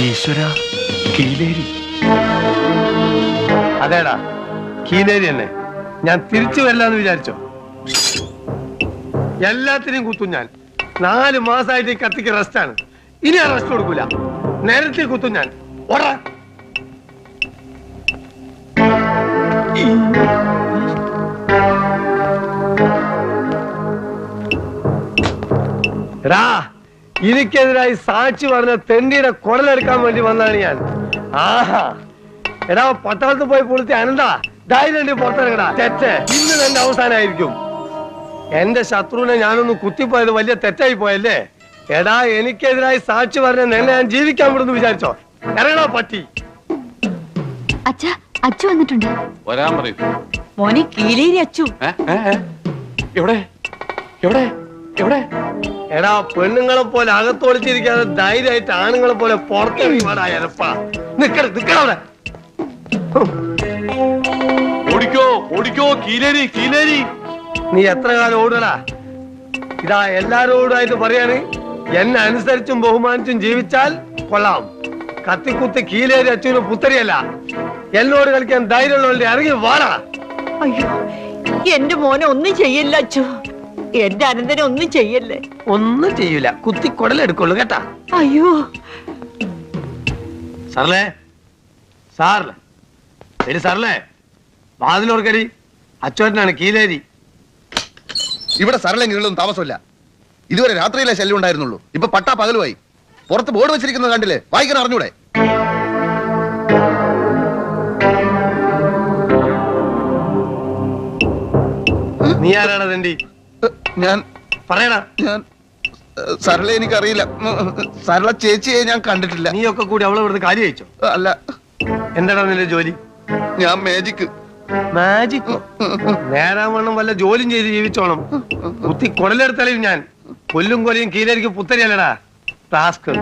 ഈശ്വര, കീലേരി. അതേടാ, കീലേരി തന്നെ. ഞാൻ തിരിച്ചു വരില്ലെന്ന് വിചാരിച്ചോ? എല്ലാത്തിനെയും കുത്തും ഞാൻ. 4 മാസമായിട്ട് ഈ കത്തിക്ക് റെസ്റ്റാണ്. ഇനി ആ റെസ്റ്റ് കൊടുക്കൂല. നേരത്തെ കുത്തും ഞാൻ. ഓടാ. എടാ, എനിക്കെതിരായി സാക്ഷി പറഞ്ഞ തെണ്ടിയുടെ കുടലെടുക്കാൻ വേണ്ടി വന്നാണ് ഞാൻ. ആഹാ, എടാ പട്ടാളത്ത് പോയി പൊളിച്ച് അനന്താ ധൈര്യം പുറത്തിറങ്ങടാ. തെറ്റ് ഇന്ന് എന്റെ അവസാനമായിരിക്കും. എന്റെ ശത്രുവിനെ ഞാനൊന്ന് കുത്തിപ്പോയത് വലിയ തെറ്റായി പോയല്ലേ. എടാ, എനിക്കെതിരായി സാക്ഷി പറഞ്ഞ നിന്നെ ഞാൻ ജീവിക്കാൻ വിടുന്നു വിചാരിച്ചോ? ഇറങ്ങടാ പട്ടി. അച്ചു വന്നിട്ടുണ്ട്. വരാൻ പറയൂ. മോനെ കീലേരി അച്ചു. എവിടെ എവിടെ എവിടെ? എടാ, പെണ്ണുങ്ങളെ പോലെ അകത്തൊളിച്ചിരിക്കാതെ ധൈര്യമായിട്ട് ആണുങ്ങളെ പോലെ പുറത്തിറങ്ങി പാടായപ്പാ. നിക്കവിടെ. ഓടിക്കോ ഓടിക്കോ, കീലേരി കീലേരി. നീ എത്ര കാലം ഓടടാ? ഇതാ എല്ലാരോടായിട്ട് പറയാണ്, എന്നെ അനുസരിച്ചും ബഹുമാനിച്ചും ജീവിച്ചാൽ കൊള്ളാം. കത്തിക്കുത്തി കീലേരി അച്ഛനും പുത്തരിയല്ല. എന്നോട് കളിക്കാൻ ധൈര്യമുള്ളവരുടെ ഇറങ്ങി വാടാ. അയ്യോ, എന്റെ മോനെ ഒന്നും ചെയ്യല്ല അച്ചു. എന്റെ അനന്തനെ ഒന്നും ചെയ്യല്ലേ. ഒന്നും ചെയ്യൂല, കുത്തി കുടലെടുക്കുള്ളൂ കേട്ടാ. അയ്യോ സാറല്ലേ, സാറല്ലേ, ശരി സാറല്ലേ, വാതിലോർക്കടി. അച്ചോട്ടനാണ് കീലേരി. ഇവിടെ സരളെങ്കിലും താമസമില്ല. ഇതുവരെ രാത്രിയിലെ ശല്യം ഉണ്ടായിരുന്നുള്ളൂ. ഇപ്പൊ പട്ടാ പകലുമായി. പുറത്ത് ബോർഡ് വെച്ചിരിക്കുന്നത് കണ്ടില്ലേ? വായിക്കാൻ അറിഞ്ഞൂടെ? നീ ആരാണ് തണ്ടി? ഞാൻ പറയടാ. ഞാൻ സരള എനിക്കറിയില്ല. സരള ചേച്ചിയെ ഞാൻ കണ്ടിട്ടില്ല. നീയൊക്കെ കൂടി അവളെ ഇവിടുന്ന് കാര്യം അയച്ചോ? അല്ല. എന്താടാ നിന്റെ ജോലി? ഞാൻ മാജിക്. മാജിക്കോ? നേരാവണ്ണം വല്ല ജോലിയും ചെയ്ത് ജീവിച്ചോണം. കുത്തി കുടലെടുത്തളയും ഞാൻ. കൊല്ലും കൊലയും കീലേരിക്ക് പുത്തരിയല്ലടാ ടാസ്ക്.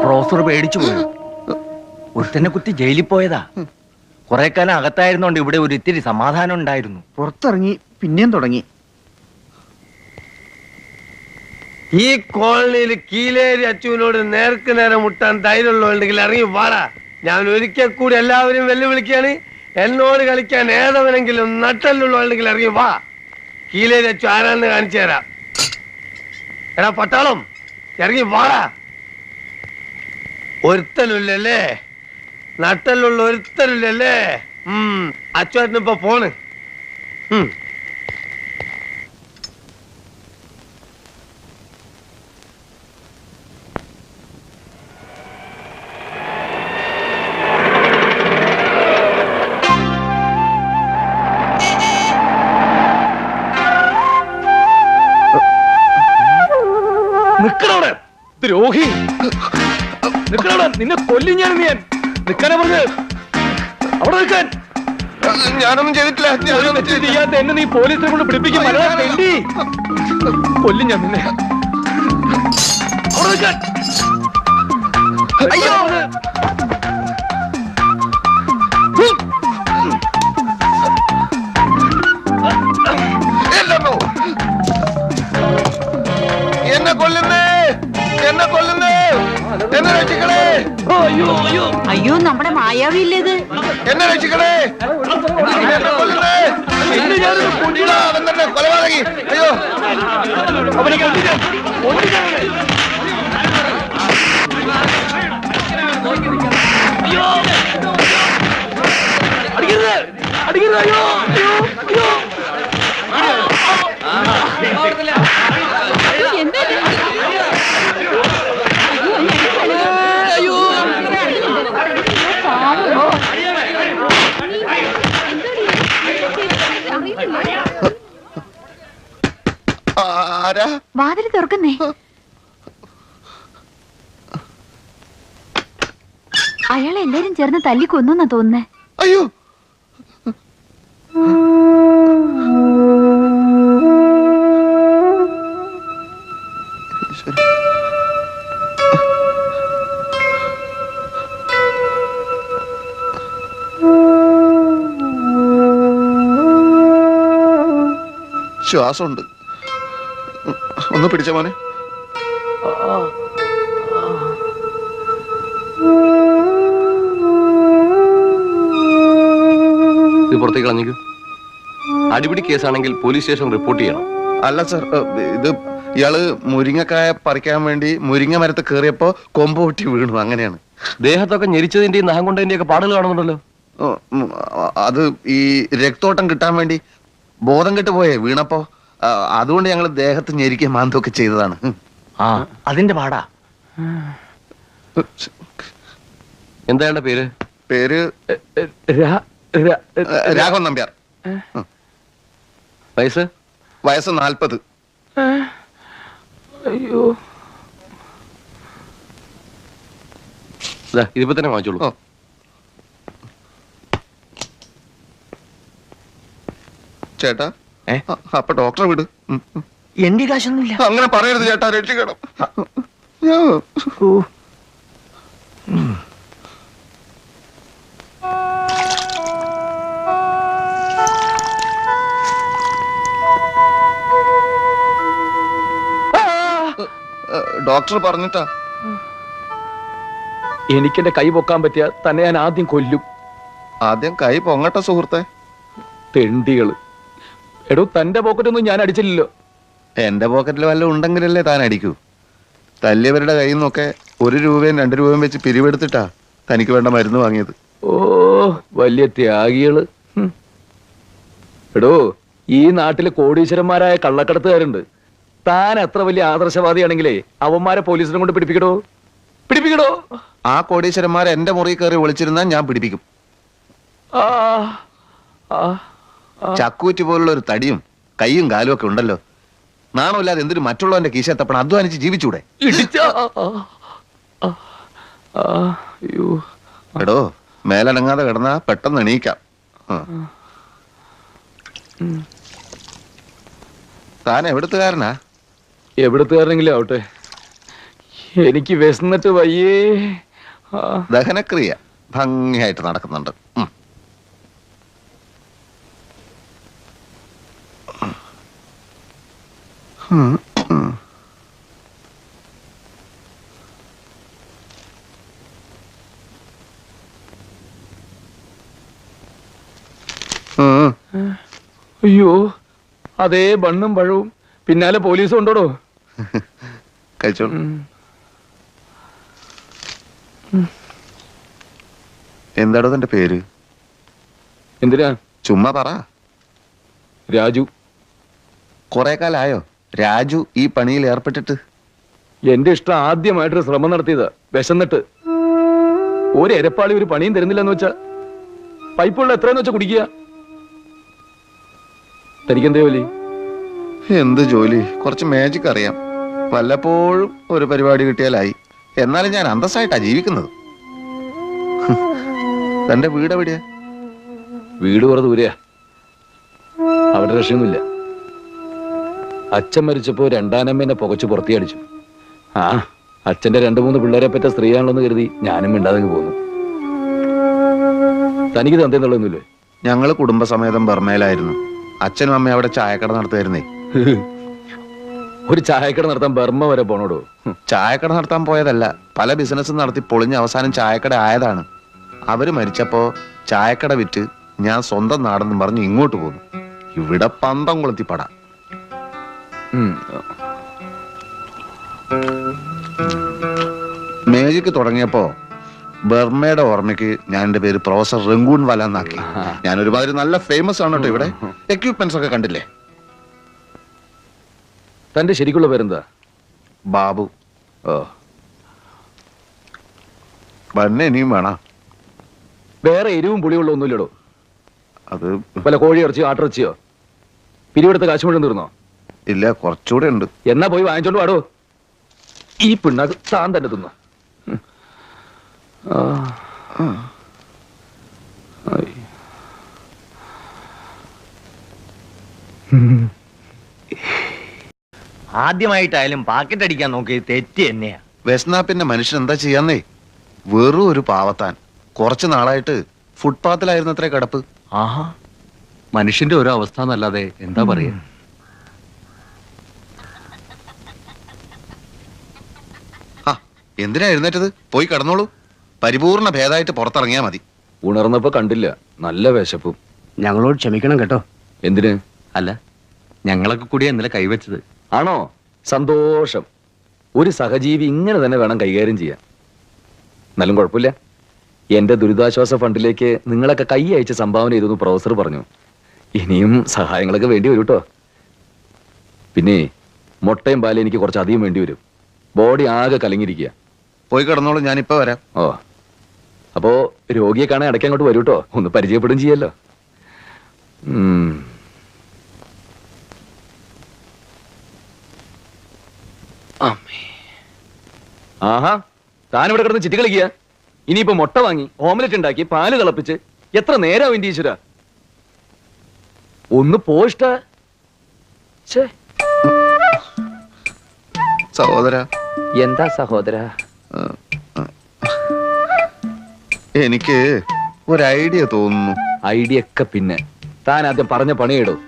പ്രൊഫസർ പേടിച്ചു പോയി. ഒരുത്തന്നെ കുത്തി ജയിലിൽ പോയതാ. കുറെ കാലം അകത്തായിരുന്നോണ്ട് ഇവിടെ ഒരു ഇത്തിരി സമാധാനം ഉണ്ടായിരുന്നു. പുറത്തിറങ്ങി പിന്നെയും തുടങ്ങി. ഈ കോളനിയിൽ കീലേരി അച്ചുവിനോട് നേർക്ക് നേരെ മുട്ടാൻ ധൈര്യമുള്ളവരുണ്ടെങ്കിൽ ഇറങ്ങി വാടാ. ഞാൻ ഒരിക്കൽ കൂടി എല്ലാവരും വെല്ലുവിളിക്കാണ്. എന്നോട് കളിക്കാൻ ഏതവനെങ്കിലും നട്ടല്ലുള്ളവരുണ്ടെങ്കിൽ ഇറങ്ങി വാ. കീലേരി അച്ചു ആരാന്ന് കാണിച്ചു തരാം. എടാ പട്ടാളം, ഇറങ്ങി വാടാ. ഒരുത്തനുള്ളല്ലേ, നട്ടലുള്ള ഒരുത്തനില്ലല്ലേ. അച്ചുവാട്ടിനിപ്പോ പോണ്. നിക്കണവിടെ ദ്രോഹി, നിക്കണവിടെ. നിന്നെ കൊല്ലും ഞാൻ. നിക്കാനാ പറഞ്ഞത്? അവിടെ നിൽക്കാൻ. ഞാനൊന്നും ചെയ്തിട്ടില്ല. ചെയ്യാത്ത എന്നെ നീ പോലീസിനെ കൊണ്ട് പിടിപ്പിക്കും. കൊല്ലും ഞാൻ നിന്നെ. അവിടെ നിൽക്കാൻ. അയ്യോ, എന്നെ കൊല്ലുന്നേ, എന്നെ കൊല്ലുന്നേ, എന്നെ രക്ഷിക്കണേ. അയ്യോ, നമ്മുടെ മായാവില്ലേത്. എന്നെ രക്ഷിക്കണേ, എന്നെ കൊല്ലുന്നേ. അവൻ തന്നെ കൊലപാതകി. അയ്യോ, അവനെ കൊല്ലില്ല. അടിക്കരുത്, അടിക്കരുത്. അയ്യോ അയ്യോ വാതിൽ തുറക്കുന്നേ. അയാളെ എല്ലാരും ചേർന്ന് തല്ലിക്കൊന്നാ തോന്നുന്നേ. അയ്യോ, ശ്വാസമുണ്ട്. ഒന്ന് പിടിച്ച മോനെ. ഇത് പുറത്തേക്ക് കളഞ്ഞേക്കൂ. അടിപിടി കേസാണെങ്കിൽ പോലീസ് സ്റ്റേഷൻ റിപ്പോർട്ട് ചെയ്യണം. അല്ല സർ, ഇത് ഇയാള് മുരിങ്ങക്കായ പറിക്കാൻ വേണ്ടി മുരിങ്ങ മരത്ത് കയറിയപ്പോ കൊമ്പ് പൊട്ടി വീണു, അങ്ങനെയാണ്. ദേഹത്തൊക്കെ ഞെരിച്ചതിന്റെയും നഖം കൊണ്ടതിന്റെ ഒക്കെ പാടുകൾ കാണുന്നുണ്ടല്ലോ. അത് ഈ രക്തോട്ടം കിട്ടാൻ വേണ്ടി ബോധം കെട്ട് പോയേ വീണപ്പോ. അതുകൊണ്ട് ഞങ്ങൾ ദേഹത്ത് ഞെരിക്കുകയും മാന്തൊക്കെ ചെയ്തതാണ്. ആ അതിന്റെ പാടാ. എന്താ പേര്? പേര് രാഘവൻ നമ്പ്യാർ. വയസ്സ്? വയസ്സ് 40. അയ്യോ, ഇതിപ്പോ തന്നെ വാങ്ങിച്ചോളൂ. ചേട്ടാ, അപ്പൊ ഡോക്ടറെ വിട്. എന്റെ കാശൊന്നുമില്ല. അങ്ങനെ പറയരുത് ചേട്ടാ, രക്ഷിക്കണം. ഡോക്ടർ പറഞ്ഞിട്ടാ. എനിക്കെന്റെ കൈ പൊക്കാൻ പറ്റിയ തന്നെ ഞാൻ ആദ്യം കൊല്ലും. ആദ്യം കൈ പൊങ്ങട്ടെ സുഹൃത്തെ. തെണ്ടികള്. എടോ, തന്റെ പോക്കറ്റൊന്നും ഞാൻ അടിച്ചില്ലല്ലോ. എന്റെ പോക്കറ്റിൽ വല്ലതും ഉണ്ടെങ്കിലല്ലേ താൻ അടിക്കൂ. തല്ലിയവരുടെ കയ്യിൽ നിന്നൊക്കെ 1 രൂപയും 2 രൂപയും വെച്ച് പിരിവെടുത്തിട്ടാ തനിക്ക് വേണ്ട മരുന്ന് വാങ്ങിയത്. ഓ, വലിയ ത്യാഗികള്. എടോ, ഈ നാട്ടില് കോടീശ്വരന്മാരായ കള്ളക്കടത്തുകാരുണ്ട്. താൻ എത്ര വലിയ ആദർശവാദിയാണെങ്കിലേ അവന്മാരെ പോലീസിനെ കൊണ്ട് പിടിപ്പിക്കടോ. ആ കോടീശ്വരന്മാരെ എന്റെ മുറി കയറി വിളിച്ചിരുന്നാൽ ഞാൻ പിടിപ്പിക്കും. ചക്കൂറ്റി പോലുള്ള ഒരു തടിയും കൈയും കാലും ഒക്കെ ഉണ്ടല്ലോ. നാണമില്ലാതെ എന്തിനു മറ്റുള്ളവന്റെ കീശ തപ്പണം? അധ്വാനിച്ച് ജീവിച്ചൂടെ? എടോ, മേലനങ്ങാതെ കിടന്നാ പെട്ടെന്ന് എണീക്കാം. താൻ എവിടുത്തുകാരനാ? എവിടുത്തുകാരനെങ്കിലും ആവട്ടെ, എനിക്ക് വിശന്നിട്ട് വയ്യേ. ദഹനക്രിയ ഭംഗിയായിട്ട് നടക്കുന്നുണ്ട്. അയ്യോ, അതേ ബണ്ണും പഴവും പിന്നാലെ പോലീസും ഉണ്ടോടോ. കഴിച്ചോളൂ. എന്താടോ തന്റെ പേര്? എന്തിനാ? ചുമ്മാ പറ. രാജു. കൊറേ കാലായോ രാജു ഈ പണിയിൽ ഏർപ്പെട്ടിട്ട്? എന്റെ ഇഷ്ടം ആദ്യമായിട്ടൊരു ശ്രമം നടത്തിയതാ, വിശന്നിട്ട്. ഒരു എരപ്പാളി ഒരു പണിയും തരുന്നില്ലെന്ന് വെച്ചാ പൈപ്പുള്ള എത്രയെന്ന് വെച്ചാ കുടിക്കുക. തനിക്കെന്തേ ജോലി? എന്ത് ജോലി? കുറച്ച് മാജിക് അറിയാം. വല്ലപ്പോഴും ഒരു പരിപാടി കിട്ടിയാലായി. എന്നാലും ഞാൻ അന്തസ്സായിട്ടാ ജീവിക്കുന്നത്. തന്റെ വീട് എവിടെയാ? വീട് കുറെ ദൂരെയാ. അവിടെ രക്ഷയൊന്നുമില്ല. അച്ഛൻ മരിച്ചപ്പോ രണ്ടാനമ്മേനെ പുകച്ചു പുറത്തിയടിച്ചു. അച്ഛന്റെ 2-3 പിള്ളേരെ പറ്റ സ്ത്രീയാണല്ലോ കരുതി ഞാനും മിണ്ടാതെ പോന്നു. തനിക്ക് തന്തേന്നുള്ളൊന്നുമില്ലേ? ഞങ്ങള് കുടുംബസമേതം ബർമയിലായിരുന്നു. അച്ഛനും അമ്മയും അവിടെ ചായക്കട നടത്തുമായിരുന്നേ. ഒരു ചായക്കട നടത്താൻ ബർമ്മ വരെ പോണോടോ? ചായക്കട നടത്താൻ പോയതല്ല, പല ബിസിനസ്സും നടത്തി പൊളിഞ്ഞ അവസാനം ചായക്കട ആയതാണ്. അവര് മരിച്ചപ്പോ ചായക്കട വിറ്റ് ഞാൻ സ്വന്തം നാടെന്നും പറഞ്ഞ് ഇങ്ങോട്ട് പോന്നു. ഇവിടെ പന്തം കൊളുത്തിപ്പട. മേജിക്ക് തുടങ്ങിയപ്പോ ബർമയുടെ ഓർമ്മയ്ക്ക് ഞാൻ എന്റെ പേര് പ്രൊഫസർ റംഗൂൺ വാല എന്നാക്കി. ഞാൻ ഒരുമാതിരി നല്ല ഫേമസ് ആണ് കേട്ടോ. ഇവിടെ എക്യുപ്മെന്റ്സ് ഒക്കെ കണ്ടില്ലേ? തന്റെ ശരിക്കുള്ള പേരെന്താ? ബാബു. ഓ, ബന്നെ ഇനിയും വേണം. വേറെ എരിവും പുളിയുള്ള ഒന്നുമില്ലടോ. അത് വല്ല കോഴി ഇറച്ചിയോ ആട്ടിറച്ചിയോ? പിരിവെടുത്ത കാശ് മുഴുവൻ തീർന്നോ? ഇല്ല, കുറച്ചുകൂടെ ഉണ്ട്. എന്നാ പോയി വാങ്ങിച്ചോണ്ട് വാടോ. ഈ പിണ്ണാക്ക് താൻ തന്നെ തിന്നോ. ആദ്യമായിട്ടായാലും പാക്കറ്റ് അടിക്കാൻ നോക്കി തെറ്റ് തന്നെയാ. വിശന്നാ പിന്നെ മനുഷ്യൻ എന്താ ചെയ്യാന്നേ? വെറും ഒരു പാവത്താൻ. കുറച്ചു നാളായിട്ട് ഫുട്പാത്തിലായിരുന്നു അത്രേ കിടപ്പ്. ആഹാ, മനുഷ്യന്റെ ഓരോ അവസ്ഥ എന്നല്ലാതെ എന്താ പറയാ. എന്തിനാ എഴുന്നേറ്റത്? പോയി കിടന്നോളൂ. പരിപൂർണ ഭേദമായിട്ട് പുറത്തിറങ്ങിയാ മതി. ഉണർന്നപ്പോ കണ്ടില്ല, നല്ല വിശപ്പും. ഞങ്ങളോട് ക്ഷമിക്കണം കേട്ടോ. എന്തിന്? അല്ല, ഞങ്ങളൊക്കെ കൂടി ഇന്നലെ കൈവച്ചത്. ആണോ? സന്തോഷം. ഒരു സഹജീവി ഇങ്ങനെ തന്നെ വേണം കൈകാര്യം ചെയ്യാൻ. എന്നാലും കുഴപ്പമില്ല. എന്റെ ദുരിതാശ്വാസ ഫണ്ടിലേക്ക് നിങ്ങളൊക്കെ കൈ അയച്ച് സംഭാവന ചെയ്തെന്ന് പ്രൊഫസർ പറഞ്ഞു. ഇനിയും സഹായങ്ങളൊക്കെ വേണ്ടി വരും കേട്ടോ. പിന്നെ മുട്ടയും പാലും എനിക്ക് കുറച്ച് അധികം വേണ്ടി വരും. ബോഡി ആകെ കലങ്ങിയിരിക്കുക. പോയി കിടന്നോളൂ, ഞാനിപ്പോ വരാം. ഓ, അപ്പോ രോഗിയെ കാണാൻ ഇടയ്ക്ക് അങ്ങോട്ട് വരൂ കേട്ടോ. ഒന്ന് പരിചയപ്പെടും ചെയ്യല്ലോ. ആഹാ, താനിവിടെ കിടന്ന് ചിറ്റി കളിക്കുക. ഇനിയിപ്പോ മുട്ട വാങ്ങി ഓംലെറ്റ് ഉണ്ടാക്കി പാല് തിളപ്പിച്ച് എത്ര നേരം എന്റെ ഈശ്വര. ഒന്ന് പോഷ്ട. സഹോദര. എന്താ സഹോദര? എനിക്ക് ഒരു ഐഡിയ തോന്നുന്നു. ഐഡിയ ഒക്കെ പിന്നെ താൻ ആദ്യം പറഞ്ഞ പണിയിടും.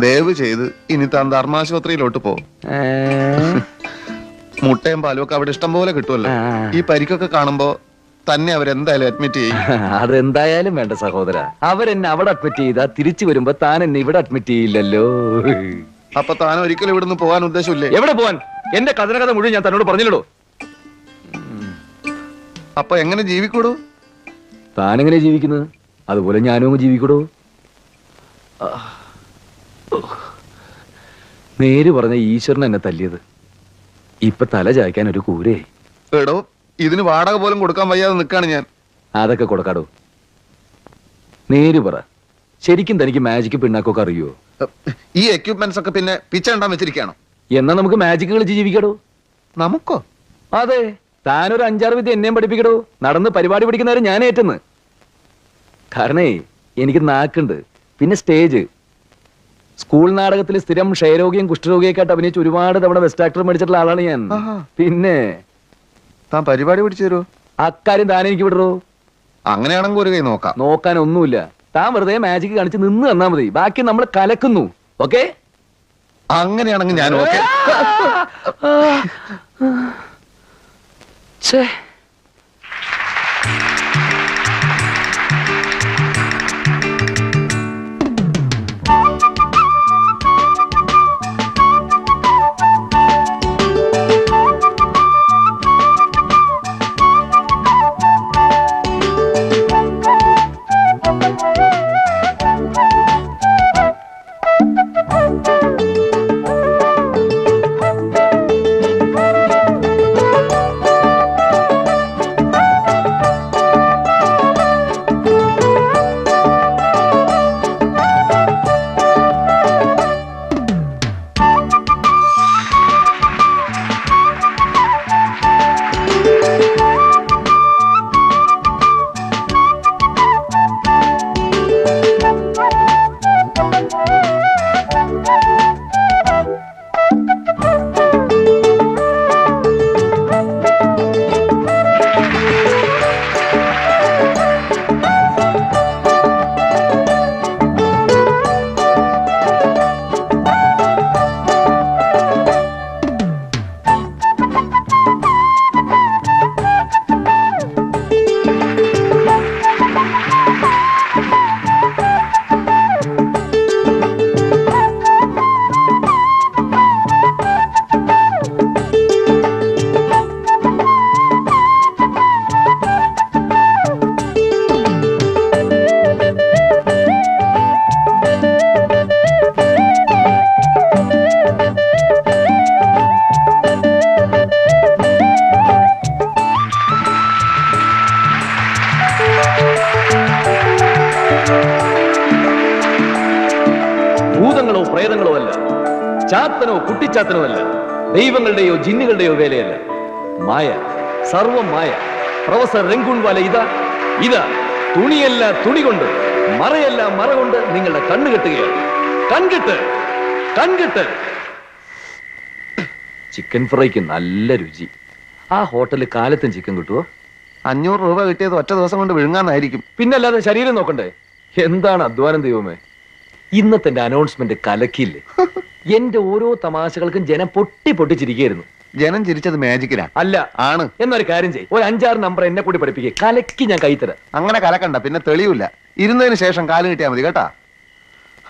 ദയവ് ചെയ്ത് ഇനി താൻ ധർമാശുപത്രിയിലോട്ട് പോ. മുട്ടയും പാലും ഒക്കെ അവിടെ ഇഷ്ടം പോലെ കിട്ടുമല്ലോ. ഈ പരിക്കൊക്കെ കാണുമ്പോ തന്നെ അവരെന്തായാലും അഡ്മിറ്റ് ചെയ്യും. അതെന്തായാലും വേണ്ട സഹോദര. അവരെന്നെ അവിടെ അഡ്മിറ്റ് ചെയ്താ തിരിച്ചു വരുമ്പോ താൻ എന്നെ ഇവിടെ അഡ്മിറ്റ് ചെയ്യില്ലല്ലോ. അപ്പൊ താൻ ഒരിക്കലും ഇവിടുന്ന് പോകാൻ ഉദ്ദേശമില്ലേ? എവിടെ പോവാൻ? എന്റെ കഥ മുഴുവൻ ഞാൻ തന്നോട് പറഞ്ഞില്ലടോ. അപ്പൊ എങ്ങനെ ജീവിക്കൂടൂ? താൻ എങ്ങനെ ജീവിക്കുന്നത് അതുപോലെ ഞാനും അങ്ങ് ജീവിക്കൂടോ. നേര് പറഞ്ഞ ഈശ്വരൻ എന്നെ തല്ലിയത്. ഇപ്പൊ തല ചായ്ക്കാൻ ഒരു കൂരേ. എടോ, ഇതിന് വാടക പോലും കൊടുക്കാൻ വയ്യാതെ നിൽക്കാണ് ഞാൻ. അതൊക്കെ കൊടുക്കാടോ. നേര് പറ, ശരിക്കും തനിക്ക് മാജിക് പിണ്ണാക്കൊക്കെ അറിയോ? ഈ എക്യുപ്മെന്റ്സ് ഒക്കെ പിന്നെ പിച്ചണ്ടാൻ വെച്ചിരിക്കുകയാണോ? എന്നാ നമുക്ക് മാജിക് കളിച്ച് ജീവിക്കടോ. നമുക്കോ? അതെ, താനൊരു 5-6 വിദ്യ എന്നെയും പഠിപ്പിക്കടോ. നടന്ന് പരിപാടി പഠിക്കുന്നവരെ ഞാൻ ഏറ്റെന്ന്. കാരണേ എനിക്ക് നാക്കുണ്ട്, പിന്നെ സ്റ്റേജ്. സ്കൂൾ നാടകത്തിൽ സ്ഥിരം ക്ഷയരോഗിയും കുഷ്ഠരോഗിയൊക്കെ ആയിട്ട് അഭിനയിച്ച് ഒരുപാട് തവണ ബെസ്റ്റ് ആക്ടർ മേടിച്ചിട്ടുള്ള ആളാണ് ഞാൻ. പിന്നെ താൻ പരിപാടി പിടിച്ചു തരുമോ? അക്കാര്യം താൻ എനിക്ക് വിടറോ. അങ്ങനെയാണെങ്കിൽ ഒരു കൈ നോക്കാം. നോക്കാനൊന്നുമില്ല. താൻ വെറുതെ മാജിക് കാണിച്ച് നിന്ന് തന്നാ മതി. ബാക്കി നമ്മൾ കലക്കുന്നു. ഓക്കെ? അങ്ങനെയാണെങ്കിൽ ഞാൻ ഓക്കെ. ഭൂതങ്ങളോ പ്രേതങ്ങളോ അല്ല, ചാത്തനോ കുട്ടിച്ചാത്തനോ അല്ല, ദൈവങ്ങളുടെയോ ജിന്നുകളുടെയോ വേലയല്ല. മായ, സർവം മായ. പ്രൊഫസർ രംഗൂൺവാല ഇതാ തുണിയല്ല തുണി കൊണ്ട്, മറയല്ല മറ കൊണ്ട് നിങ്ങളുടെ കണ്ണ് കെട്ടുകയാണ്. കൺകെട്ട്. ചിക്കൻ ഫ്രൈക്ക് നല്ല രുചി. ആ ഹോട്ടലിൽ കാലത്തും ചിക്കൻ കിട്ടുമോ? 500 രൂപ കിട്ടിയത് ഒറ്റ ദിവസം കൊണ്ട് വിഴുങ്ങാന്നായിരിക്കും. പിന്നല്ലാതെ ശരീരം നോക്കണ്ടേ? എന്താണ് അധ്വാനം ദൈവമേ. ഇന്നത്തെ അനൗൺസ്മെന്റ് കലക്കിയില്ലേ. എന്റെ ഓരോ തമാശകൾക്കും ജനം പൊട്ടിച്ചിരിക്കുകയായിരുന്നു. ജനം ചിരിച്ചത് മാജിക്കിനാ. അല്ല ആണ്. എന്നൊരു കാര്യം ചെയ്യും, ഒരു 5-6 നമ്പർ എന്നെ കൂടി പഠിപ്പിക്കുക, കലക്കി ഞാൻ കൈത്തരാം. അങ്ങനെ കലക്കണ്ട, പിന്നെ തെളിയില്ല. ഇരുന്നതിന് ശേഷം കാല് കിട്ടിയാൽ മതി കേട്ടാ.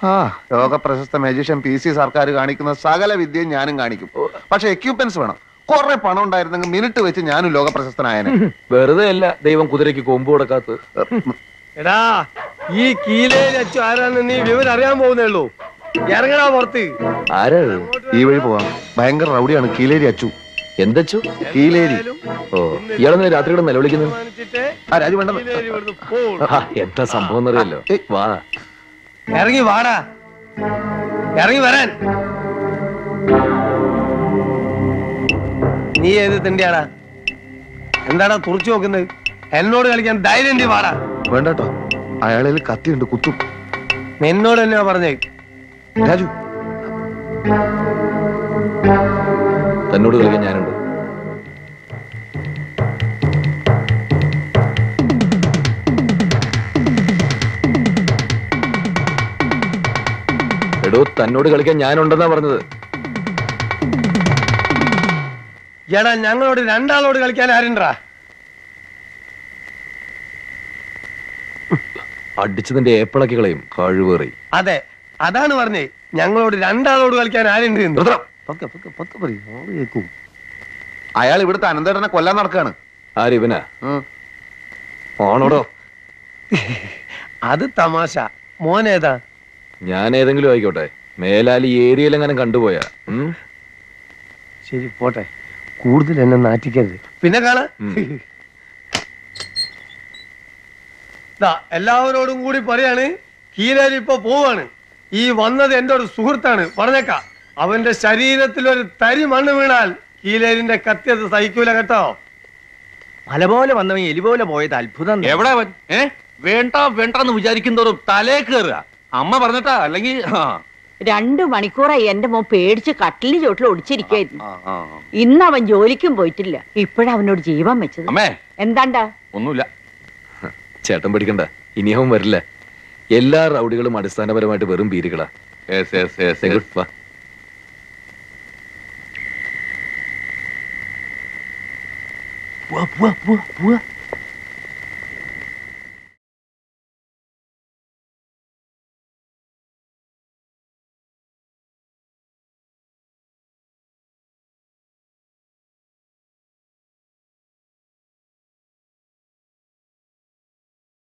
ആ ലോക പ്രശസ്ത മജീഷ്യൻ PC സർക്കാർ കാണിക്കുന്ന സകല വിദ്യയും ഞാനും കാണിക്കും. പക്ഷെ എക്യുപ്മെന്റ്സ് വേണം. കുറെ പണം ഉണ്ടായിരുന്നെങ്കിൽ മിനിറ്റ് വെച്ച് ഞാനും ലോക പ്രശസ്തനായനെ. വെറുതെ അല്ല ദൈവം കുതിരയ്ക്ക് കൊമ്പ് കൊടുക്കാത്ത. എടാ ഈ കീലേരി അച്ചു ആരാന്ന് നീ വിവരം അറിയാൻ പോകുന്നേ ഉള്ളൂ. ഇറങ്ങടാ പുറത്ത്. ആരാ ഈ വഴി പോവാം. ഭയങ്കര റൗഡിയാണ് കീലേരി അച്ചു. എന്തച്ചു? കീലേരി. ഓ, ഇയാളെന്നെ രാത്രി കൂടെ നിലവിളിക്കുന്നത്? ആ രാജു വേണ്ട. കീലേരി ഇവിടുന്ന് പോവും. എന്താ സംഭവം എന്നറിയല്ലോ. വാ, ഇറങ്ങി വാടാ, ഇറങ്ങി വരാൻ. നീ ഏത് തിണ്ടിയാടാ? എന്താടാ തുറച്ചു നോക്കുന്നത്? എന്നോട് കളിക്കാൻ ധൈര്യം വാടാ. വേണ്ടട്ടോ, അയാളിൽ കത്തിയുണ്ട്, കുത്തും. നിന്നോട് തന്നെയാ പറഞ്ഞേ. രാജു തന്നോട് കളിക്കാൻ ഞാനുണ്ട്. എടോ, തന്നോട് കളിക്കാൻ ഞാനുണ്ടെന്നാ പറഞ്ഞത്. എടാ ഞങ്ങളോട് രണ്ടാളോട് കളിക്കാൻ ആരുണ്ടാ? അടിച്ചതിന്റെ ഏപ്പിളക്കി കളയും കഴിവേറി. അതെ, അതാണ് പറഞ്ഞേ, ഞങ്ങളോട് രണ്ടാളോട് കളിക്കാൻ ആരുണ്ട് എന്ന്. അയാൾ ഇവിടുത്തെ അനന്തരനെ കൊല്ലാൻ നടക്കാണ്. ആരിവനാ? ആണോടോ? അത് തമാശ. മോനേതാ? ഞാൻ ഏതെങ്കിലും ആയിക്കോട്ടെ, മേലാൽ ഈ ഏരിയയിലെങ്ങനെ കണ്ടുപോയാ. ശരി പോട്ടെ, കൂടുതൽ എന്നെ നാറ്റിക്കരുത്. പിന്നെ കാണാ. എല്ലാവരോടും കൂടി പറയാണ്, കീലേരി ഇപ്പൊ പോവാണ്. ഈ വന്നത് എന്റെ ഒരു സുഹൃത്താണ്, പറഞ്ഞേക്കാം. അവന്റെ ശരീരത്തിൽ ഒരു തരി മണ്ണ് വീണാൽ കീലേരിന്റെ കത്തിയത് സഹിക്കൂല കേട്ടോ. മല പോലെ വന്നവൻ എലി പോലെ പോയത് അത്ഭുതം. എവിടെ അവൻ? വേണ്ട വേണ്ടെന്ന് വിചാരിക്കുന്നതോറും തലേ കയറുക. അമ്മ പറഞ്ഞിട്ടാ, അല്ലെങ്കിൽ 2 മണിക്കൂറായി എന്റെ മോൻ പേടിച്ച് കട്ടിലിന് ചോട്ടിൽ ഒടിച്ചിരിക്കായിരുന്നു. ഇന്ന് അവൻ ജോലിക്കും പോയിട്ടില്ല. ഇപ്പോഴവനോട് ജീവൻ വെച്ചത്. അമ്മേ എന്താണ്ടാ? ഒന്നുമില്ല. ചേട്ടൻ പഠിക്കണ്ട, ഇനി അവൻ വരില്ല. എല്ലാ റൗഡികളും അടിസ്ഥാനപരമായിട്ട് വെറും പീരികളാ. വാ. പോവാ, പോവാ, പോവാ, പോവാ.